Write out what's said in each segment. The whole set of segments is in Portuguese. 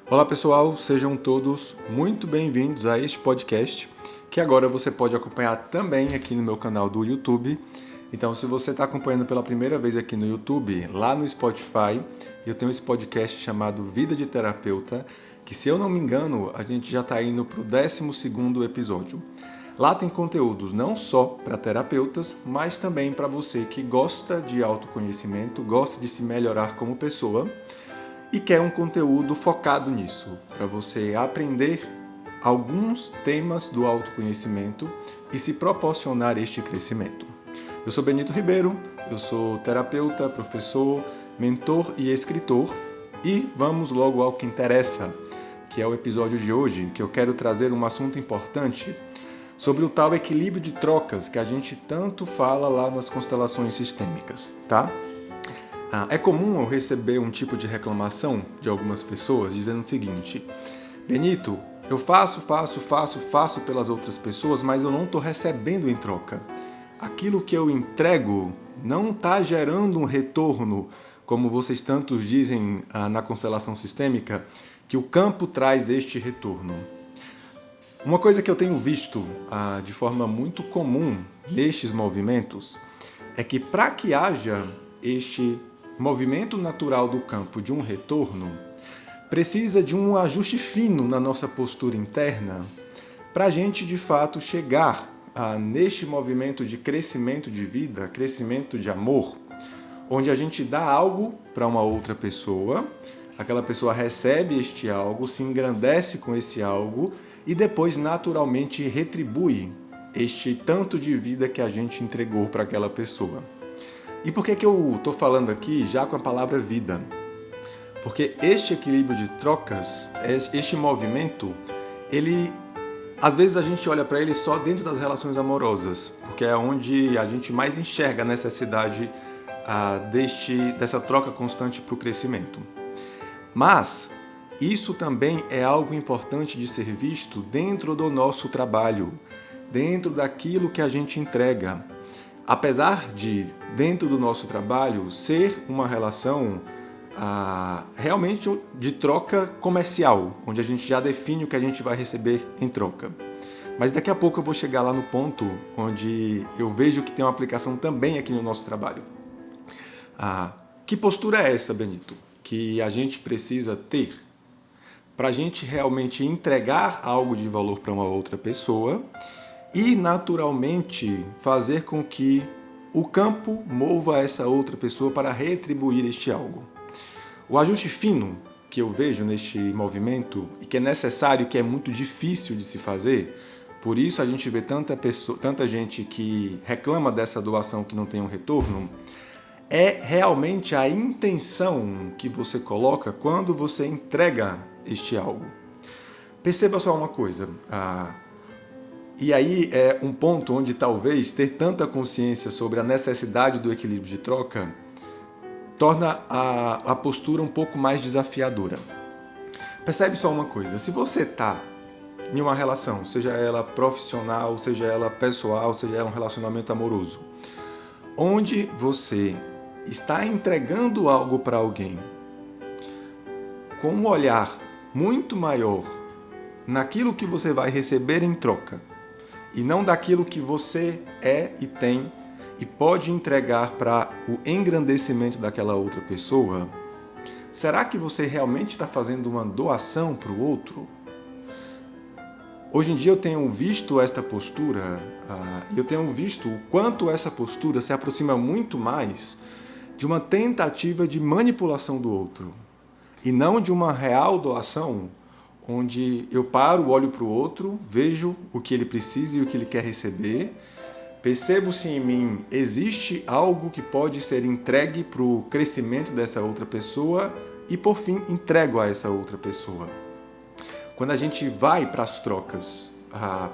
Olá pessoal, sejam todos muito bem-vindos a este podcast, que agora você pode acompanhar também aqui no meu canal do YouTube. Então, se você está acompanhando pela primeira vez aqui no YouTube, lá no Spotify, eu tenho esse podcast chamado Vida de Terapeuta, que, se eu não me engano, a gente já está indo para o 12º episódio. Lá tem conteúdos não só para terapeutas, mas também para você que gosta de autoconhecimento, gosta de se melhorar como pessoa e quer um conteúdo focado nisso, para você aprender alguns temas do autoconhecimento e se proporcionar este crescimento. Eu sou Benito Ribeiro, eu sou terapeuta, professor, mentor e escritor, e vamos logo ao que interessa, que é o episódio de hoje, que eu quero trazer um assunto importante sobre o tal equilíbrio de trocas que a gente tanto fala lá nas constelações sistêmicas, tá? É comum eu receber um tipo de reclamação de algumas pessoas dizendo o seguinte: Benito, eu faço pelas outras pessoas, mas eu não estou recebendo em troca. Aquilo que eu entrego não está gerando um retorno, como vocês tantos dizem na constelação sistêmica, que o campo traz este retorno. Uma coisa que eu tenho visto de forma muito comum nestes movimentos é que, para que haja este movimento natural do campo de um retorno, precisa de um ajuste fino na nossa postura interna para a gente, de fato, chegar neste movimento de crescimento de vida, crescimento de amor, onde a gente dá algo para uma outra pessoa, aquela pessoa recebe este algo, se engrandece com esse algo e depois naturalmente retribui este tanto de vida que a gente entregou para aquela pessoa. E por que eu estou falando aqui já com a palavra vida? Porque este equilíbrio de trocas, este movimento, ele, às vezes a gente olha para ele só dentro das relações amorosas, porque é onde a gente mais enxerga a necessidade dessa troca constante para o crescimento. Mas isso também é algo importante de ser visto dentro do nosso trabalho, dentro daquilo que a gente entrega. Apesar de, dentro do nosso trabalho, ser uma relação realmente de troca comercial, onde a gente já define o que a gente vai receber em troca. Mas daqui a pouco eu vou chegar lá no ponto onde eu vejo que tem uma aplicação também aqui no nosso trabalho. Que postura é essa, Benito, que a gente precisa ter para a gente realmente entregar algo de valor para uma outra pessoa e, naturalmente, fazer com que o campo mova essa outra pessoa para retribuir este algo? O ajuste fino que eu vejo neste movimento e que é necessário, que é muito difícil de se fazer, por isso a gente vê tanta gente que reclama dessa doação que não tem um retorno, é realmente a intenção que você coloca quando você entrega este algo. Perceba só uma coisa, e aí é um ponto onde talvez ter tanta consciência sobre a necessidade do equilíbrio de troca torna a postura um pouco mais desafiadora. Percebe só uma coisa: se você está em uma relação, seja ela profissional, seja ela pessoal, seja ela um relacionamento amoroso, onde você está entregando algo para alguém com um olhar muito maior naquilo que você vai receber em troca, e não daquilo que você é e tem e pode entregar para o engrandecimento daquela outra pessoa, será que você realmente está fazendo uma doação para o outro? Hoje em dia eu tenho visto esta postura, e eu tenho visto o quanto essa postura se aproxima muito mais de uma tentativa de manipulação do outro, e não de uma real doação, onde eu paro, olho para o outro, vejo o que ele precisa e o que ele quer receber, percebo se em mim existe algo que pode ser entregue para o crescimento dessa outra pessoa e, por fim, entrego a essa outra pessoa. Quando a gente vai para as trocas,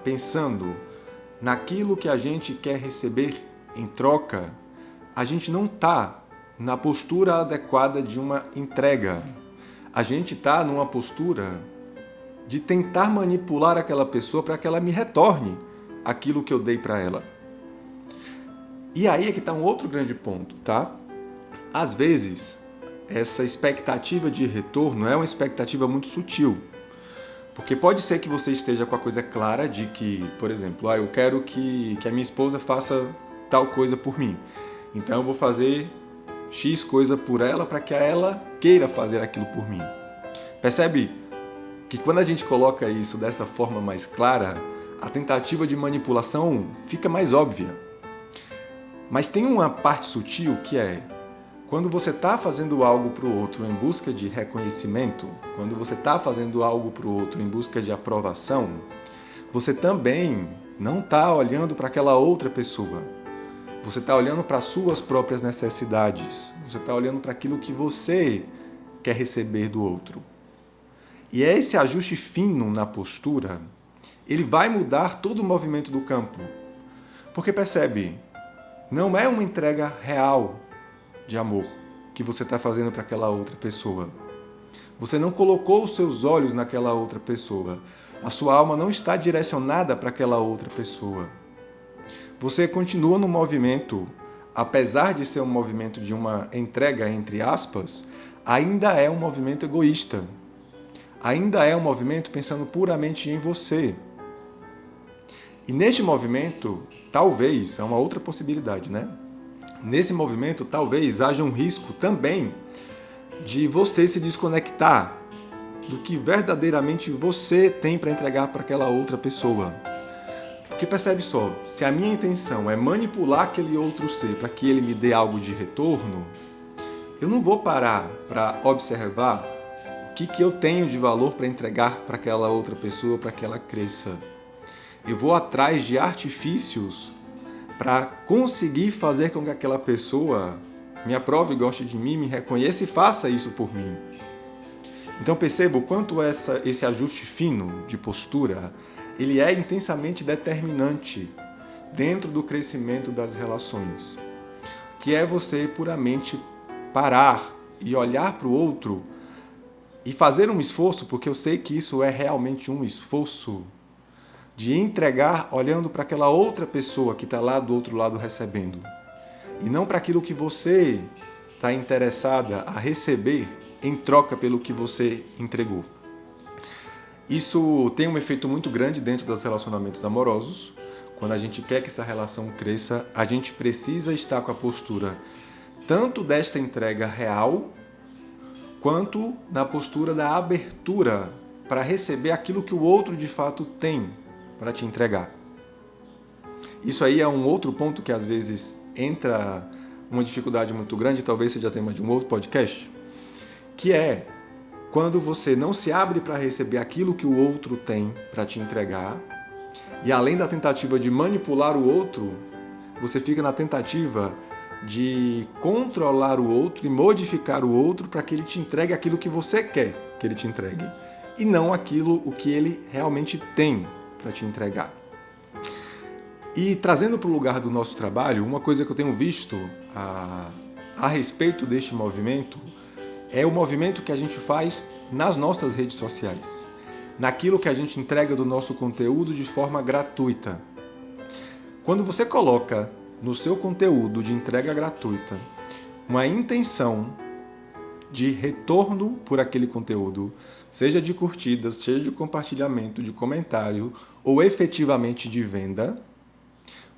pensando naquilo que a gente quer receber em troca, a gente não está na postura adequada de uma entrega. A gente está numa postura de tentar manipular aquela pessoa para que ela me retorne aquilo que eu dei para ela. E aí é que está um outro grande ponto, tá? Às vezes, essa expectativa de retorno é uma expectativa muito sutil. Porque pode ser que você esteja com a coisa clara de que, por exemplo, eu quero que a minha esposa faça tal coisa por mim. Então eu vou fazer X coisa por ela para que ela queira fazer aquilo por mim. Percebe que quando a gente coloca isso dessa forma mais clara, a tentativa de manipulação fica mais óbvia. Mas tem uma parte sutil que é, quando você está fazendo algo para o outro em busca de reconhecimento, quando você está fazendo algo para o outro em busca de aprovação, você também não está olhando para aquela outra pessoa. Você está olhando para as suas próprias necessidades. Você está olhando para aquilo que você quer receber do outro. E esse ajuste fino na postura, ele vai mudar todo o movimento do campo. Porque percebe, não é uma entrega real de amor que você está fazendo para aquela outra pessoa. Você não colocou os seus olhos naquela outra pessoa. A sua alma não está direcionada para aquela outra pessoa. Você continua no movimento, apesar de ser um movimento de uma entrega, entre aspas, ainda é um movimento egoísta. Ainda é um movimento pensando puramente em você. E neste movimento, talvez, é uma outra possibilidade, né? Nesse movimento, talvez haja um risco também de você se desconectar do que verdadeiramente você tem para entregar para aquela outra pessoa. Porque percebe só, se a minha intenção é manipular aquele outro ser para que ele me dê algo de retorno, eu não vou parar para observar o que eu tenho de valor para entregar para aquela outra pessoa, para que ela cresça. Eu vou atrás de artifícios para conseguir fazer com que aquela pessoa me aprove, goste de mim, me reconheça e faça isso por mim. Então perceba o quanto esse ajuste fino de postura, ele é intensamente determinante dentro do crescimento das relações, que é você puramente parar e olhar para o outro e fazer um esforço, porque eu sei que isso é realmente um esforço, de entregar olhando para aquela outra pessoa que está lá do outro lado recebendo. E não para aquilo que você está interessada a receber em troca pelo que você entregou. Isso tem um efeito muito grande dentro dos relacionamentos amorosos. Quando a gente quer que essa relação cresça, a gente precisa estar com a postura tanto desta entrega real, quanto na postura da abertura para receber aquilo que o outro de fato tem para te entregar. Isso aí é um outro ponto que às vezes entra uma dificuldade muito grande, talvez seja tema de um outro podcast, que é quando você não se abre para receber aquilo que o outro tem para te entregar, e além da tentativa de manipular o outro, você fica na tentativa de controlar o outro e modificar o outro para que ele te entregue aquilo que você quer que ele te entregue, e não aquilo o que ele realmente tem para te entregar. E trazendo para o lugar do nosso trabalho, uma coisa que eu tenho visto a respeito deste movimento é o movimento que a gente faz nas nossas redes sociais, naquilo que a gente entrega do nosso conteúdo de forma gratuita. Quando você coloca no seu conteúdo de entrega gratuita uma intenção de retorno por aquele conteúdo, seja de curtidas, seja de compartilhamento, de comentário ou efetivamente de venda,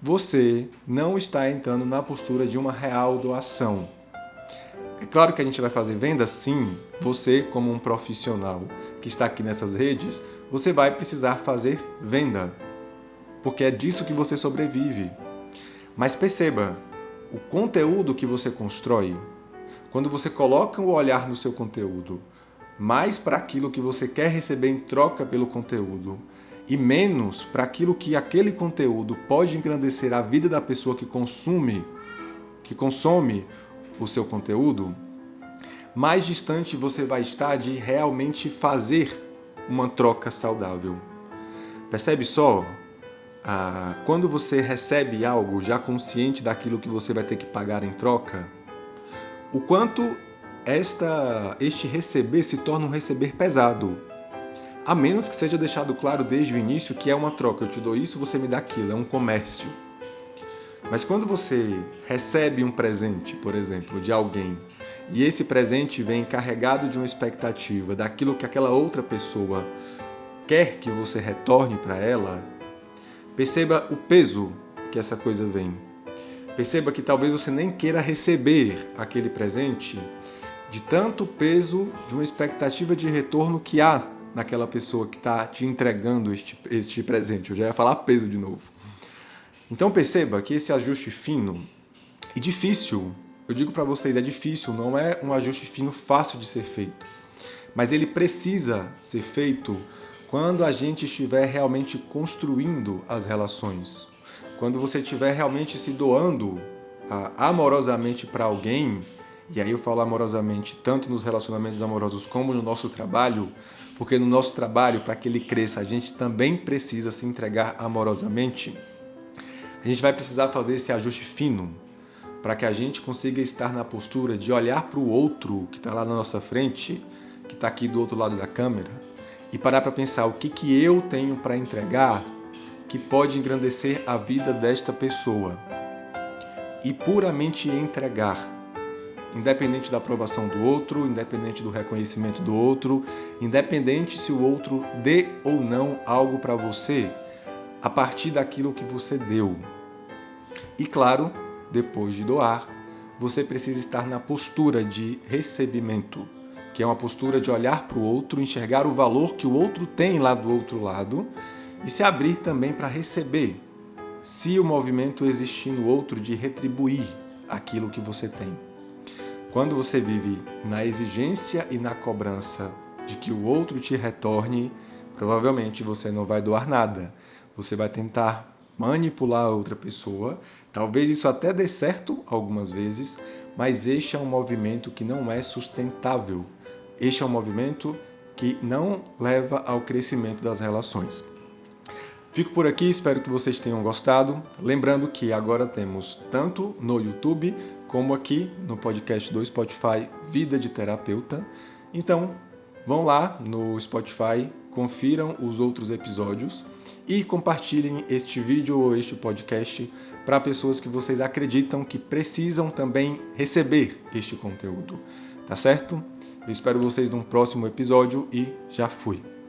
você não está entrando na postura de uma real doação. É claro que a gente vai fazer venda, sim. Você, como um profissional que está aqui nessas redes, você vai precisar fazer venda, porque é disso que você sobrevive. Mas perceba, o conteúdo que você constrói, quando você coloca o olhar no seu conteúdo mais para aquilo que você quer receber em troca pelo conteúdo e menos para aquilo que aquele conteúdo pode engrandecer a vida da pessoa que consome o seu conteúdo, mais distante você vai estar de realmente fazer uma troca saudável. Percebe só? Quando você recebe algo já consciente daquilo que você vai ter que pagar em troca, o quanto este receber se torna um receber pesado. A menos que seja deixado claro desde o início que é uma troca. Eu te dou isso, você me dá aquilo. É um comércio. Mas quando você recebe um presente, por exemplo, de alguém, e esse presente vem carregado de uma expectativa daquilo que aquela outra pessoa quer que você retorne para ela, perceba o peso que essa coisa vem. Perceba que talvez você nem queira receber aquele presente de tanto peso de uma expectativa de retorno que há naquela pessoa que está te entregando este presente. Eu já ia falar peso de novo. Então perceba que esse ajuste fino e difícil, eu digo para vocês, é difícil, não é um ajuste fino fácil de ser feito. Mas ele precisa ser feito quando a gente estiver realmente construindo as relações. Quando você estiver realmente se doando amorosamente para alguém, e aí eu falo amorosamente tanto nos relacionamentos amorosos como no nosso trabalho, porque no nosso trabalho, para que ele cresça, a gente também precisa se entregar amorosamente. A gente vai precisar fazer esse ajuste fino para que a gente consiga estar na postura de olhar para o outro que está lá na nossa frente, que está aqui do outro lado da câmera, e parar para pensar o que eu tenho para entregar que pode engrandecer a vida desta pessoa. E puramente entregar, independente da aprovação do outro, independente do reconhecimento do outro, independente se o outro dê ou não algo para você, a partir daquilo que você deu. E claro, depois de doar, você precisa estar na postura de recebimento, que é uma postura de olhar para o outro, enxergar o valor que o outro tem lá do outro lado e se abrir também para receber, se o movimento existir no outro de retribuir aquilo que você tem. Quando você vive na exigência e na cobrança de que o outro te retorne, provavelmente você não vai doar nada. Você vai tentar manipular a outra pessoa. Talvez isso até dê certo algumas vezes, mas este é um movimento que não é sustentável. Este é um movimento que não leva ao crescimento das relações. Fico por aqui, espero que vocês tenham gostado. Lembrando que agora temos tanto no YouTube como aqui no podcast do Spotify Vida de Terapeuta. Então, vão lá no Spotify, confiram os outros episódios e compartilhem este vídeo ou este podcast para pessoas que vocês acreditam que precisam também receber este conteúdo. Tá certo? Eu espero vocês num próximo episódio e já fui!